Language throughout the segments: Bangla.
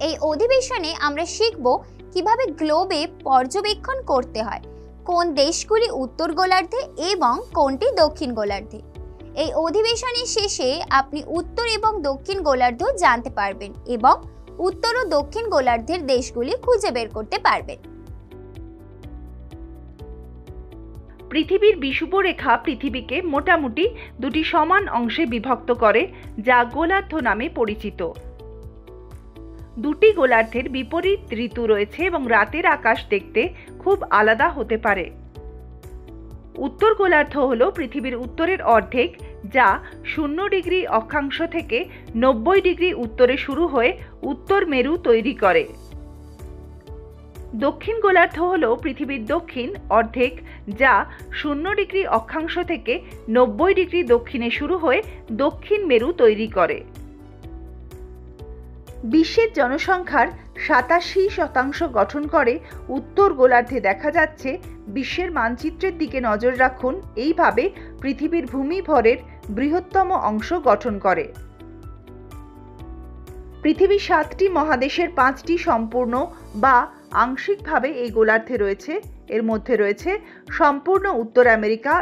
এই অধিবেশনে আমরা শিখব কিভাবে গ্লোবে পর্যবেক্ষণ করতে হয়, কোন দেশগুলি উত্তর গোলার্ধে এবং কোনটি দক্ষিণ গোলার্ধে। এই অধিবেশনের শেষে আপনি উত্তর এবং দক্ষিণ গোলার্ধ জানতে পারবেন এবং উত্তর ও দক্ষিণ গোলার্ধের দেশগুলি খুঁজে বের করতে পারবেন। পৃথিবীর বিষুবরেখা পৃথিবীকে মোটামুটি দুটি সমান অংশে বিভক্ত করে, যা গোলার্ধ নামে পরিচিত। দুটি গোলার্ধের বিপরীত ঋতু রয়েছে এবং রাতের আকাশ দেখতে খুব আলাদা হতে পারে। উত্তর গোলার্ধ হল পৃথিবীর উত্তরের অর্ধেক, যা 0 ডিগ্রি অক্ষাংশ থেকে 90 ডিগ্রি উত্তরে শুরু হয়ে উত্তর মেরু তৈরি করে। দক্ষিণ গোলার্ধ হল পৃথিবীর দক্ষিণ অর্ধেক, যা 0 ডিগ্রি অক্ষাংশ থেকে 90 ডিগ্রি দক্ষিণে শুরু হয়ে দক্ষিণ মেরু তৈরি করে। বিশ্বের জনসংখ্যার 87% গঠন করে উত্তর গোলার্ধে। দেখা যাচ্ছে বিশ্বের মানচিত্রের দিকে নজর রাখুন, এইভাবে পৃথিবীর ভূমিভরের বৃহত্তম অংশ গঠন করে। পৃথিবী 7টি মহাদেশের 5টি সম্পূর্ণ বা আংশিকভাবে এই গোলার্ধে রয়েছে। এর মধ্যে রয়েছে সম্পূর্ণ উত্তর আমেরিকা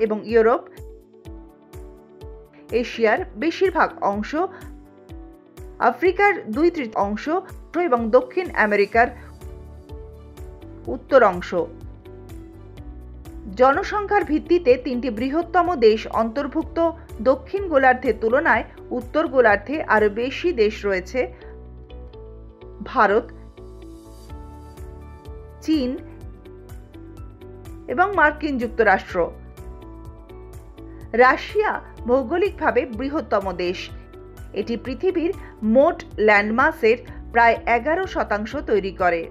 এবং ইউরোপ, এশিয়ার বেশিরভাগ অংশ, আফ্রিকার 2/3 অংশ এবং দক্ষিণ আমেরিকার উত্তর অংশ। জনসংখ্যার ভিত্তিতে 3টি বৃহত্তম দেশ অন্তর্ভুক্ত। দক্ষিণ গোলার্ধের তুলনায় উত্তর গোলার্ধে আরো বেশি দেশ রয়েছে: ভারত, চীন এবং মার্কিন যুক্তরাষ্ট্র। রাশিয়া ভৌগোলিকভাবে বৃহত্তম দেশ। এটি পৃথিবীর মোট ল্যান্ডমাসের প্রায় 11% তৈরি করে।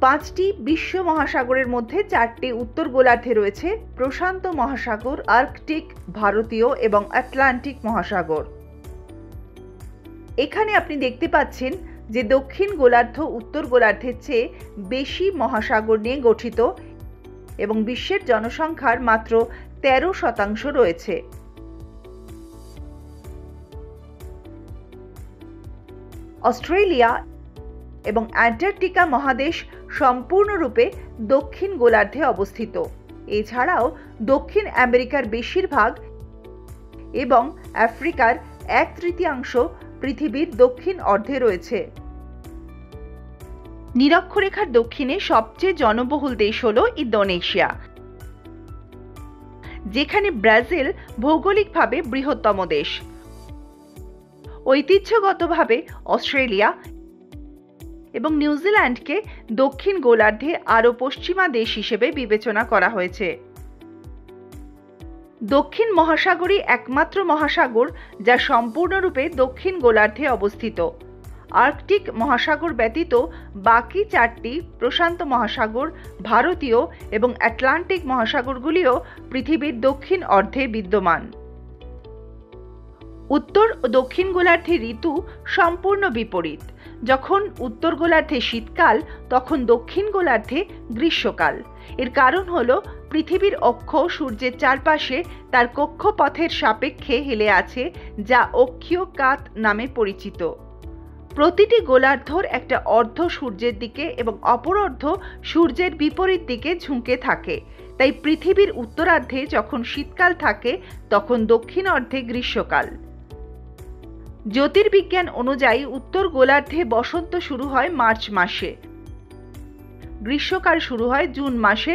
5টি বিশ্ব মহাসাগরের মধ্যে 4টি উত্তর গোলার্ধে রয়েছে: প্রশান্ত মহাসাগর, আর্কটিক, ভারতীয় এবং আটলান্টিক মহাসাগর। এখানে আপনি দেখতে পাচ্ছেন যে দক্ষিণ গোলার্ধ উত্তর গোলার্ধের চেয়ে বেশি মহাসাগর নিয়ে গঠিত এবং বিশ্বের জনসংখ্যার মাত্র 13% রয়েছে। অস্ট্রেলিয়া এবং অ্যান্টার্কটিকা মহাদেশ সম্পূর্ণরূপে দক্ষিণ গোলার্ধে অবস্থিত। এছাড়াও দক্ষিণ আমেরিকার বেশিরভাগ এবং আফ্রিকার 1/3 পৃথিবীর দক্ষিণ অর্ধে রয়েছে। নিরক্ষরেখার দক্ষিণে সবচেয়ে জনবহুল দেশ হল ইন্দোনেশিয়া, যেখানে ব্রাজিল ভৌগোলিকভাবে বৃহত্তম দেশ। ঐতিহ্যগতভাবে অস্ট্রেলিয়া এবং নিউজিল্যান্ডকে দক্ষিণ গোলার্ধে আরও পশ্চিমা দেশ হিসেবে বিবেচনা করা হয়েছে। দক্ষিণ মহাসাগরই একমাত্র মহাসাগর যা সম্পূর্ণরূপে দক্ষিণ গোলার্ধে অবস্থিত। আর্কটিক মহাসাগর ব্যতীত বাকি 4টি প্রশান্ত মহাসাগর, ভারতীয় এবং আটলান্টিক মহাসাগরগুলিও পৃথিবীর দক্ষিণ অর্ধে বিদ্যমান। উত্তর ও দক্ষিণ গোলার্ধে ঋতু সম্পূর্ণ বিপরীত। যখন উত্তর গোলার্ধে শীতকাল, তখন দক্ষিণ গোলার্ধে গ্রীষ্মকাল। এর কারণ হল পৃথিবীর অক্ষ সূর্যের চারপাশে তার কক্ষপথের সাপেক্ষে হেলে আছে, যা অক্ষীয় কাত নামে পরিচিত। প্রতিটি গোলার্ধর একটা অর্ধ সূর্যের দিকে এবং অপর অর্ধ সূর্যের বিপরীত দিকে ঝুঁকে থাকে। তাই পৃথিবীর উত্তরার্ধে যখন শীতকাল থাকে, তখন দক্ষিণ অর্ধে গ্রীষ্মকাল। জ্যোতির্বিজ্ঞান অনুযায়ী উত্তর গোলার্ধে বসন্ত শুরু হয় মার্চ মাসে, গ্রীষ্মকাল শুরু হয় জুন মাসে,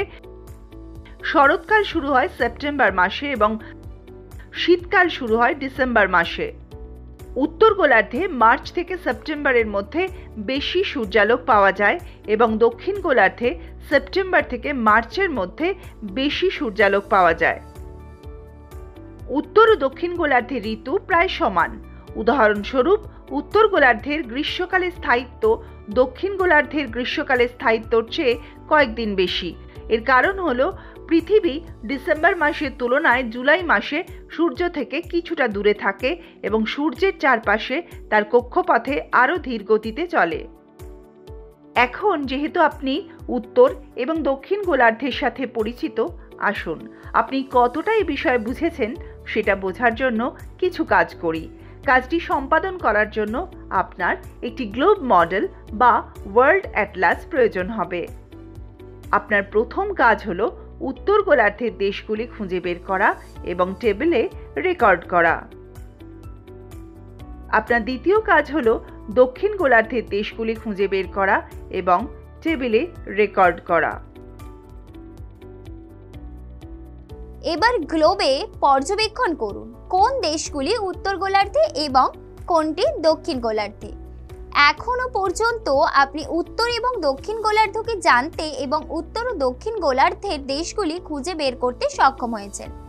শরৎকাল শুরু হয় সেপ্টেম্বর মাসে এবং শীতকাল শুরু হয় ডিসেম্বর মাসে। উত্তর গোলার্ধে মার্চ থেকে সেপ্টেম্বরের মধ্যে বেশি সূর্যালোক পাওয়া যায় এবং দক্ষিণ গোলার্ধে সেপ্টেম্বর থেকে মার্চের মধ্যে বেশি সূর্যালোক পাওয়া যায়। উত্তর ও দক্ষিণ গোলার্ধে ঋতু প্রায় সমান। উদাহরণস্বরূপ, উত্তর গোলার্ধের গ্রীষ্মকালের স্থায়িত্ব দক্ষিণ গোলার্ধের গ্রীষ্মকালের স্থায়িত্বর চেয়ে কয়েকদিন বেশি। এর কারণ হল পৃথিবী ডিসেম্বর মাসের তুলনায় জুলাই মাসে সূর্য থেকে কিছুটা দূরে থাকে এবং সূর্যের চারপাশে তার কক্ষপথে আরও ধীর গতিতে চলে। এখন যেহেতু আপনি উত্তর এবং দক্ষিণ গোলার্ধের সাথে পরিচিত, আসুন আপনি কতটা এই বিষয়ে বুঝেছেন সেটা বোঝার জন্য কিছু কাজ করি। কাজটি সম্পাদন করার জন্য আপনার একটি গ্লোব মডেল বা ওয়ার্ল্ড অ্যাটলাস প্রয়োজন হবে। আপনার প্রথম কাজ হলো উত্তর গোলার্ধের দেশগুলি খুঁজে বের করা এবং টেবিলে রেকর্ড করা। আপনার দ্বিতীয় কাজ হলো দক্ষিণ গোলার্ধের দেশগুলি খুঁজে বের করা এবং টেবিলে রেকর্ড করা। এবার গ্লোবে পর্যবেক্ষণ করুন কোন দেশগুলি উত্তর গোলার্ধে এবং কোনটি দক্ষিণ গোলার্ধে। এখনো পর্যন্ত আপনি উত্তর এবং দক্ষিণ গোলার্ধকে জানতে এবং উত্তর ও দক্ষিণ গোলার্ধের দেশগুলি খুঁজে বের করতে সক্ষম হয়েছেন।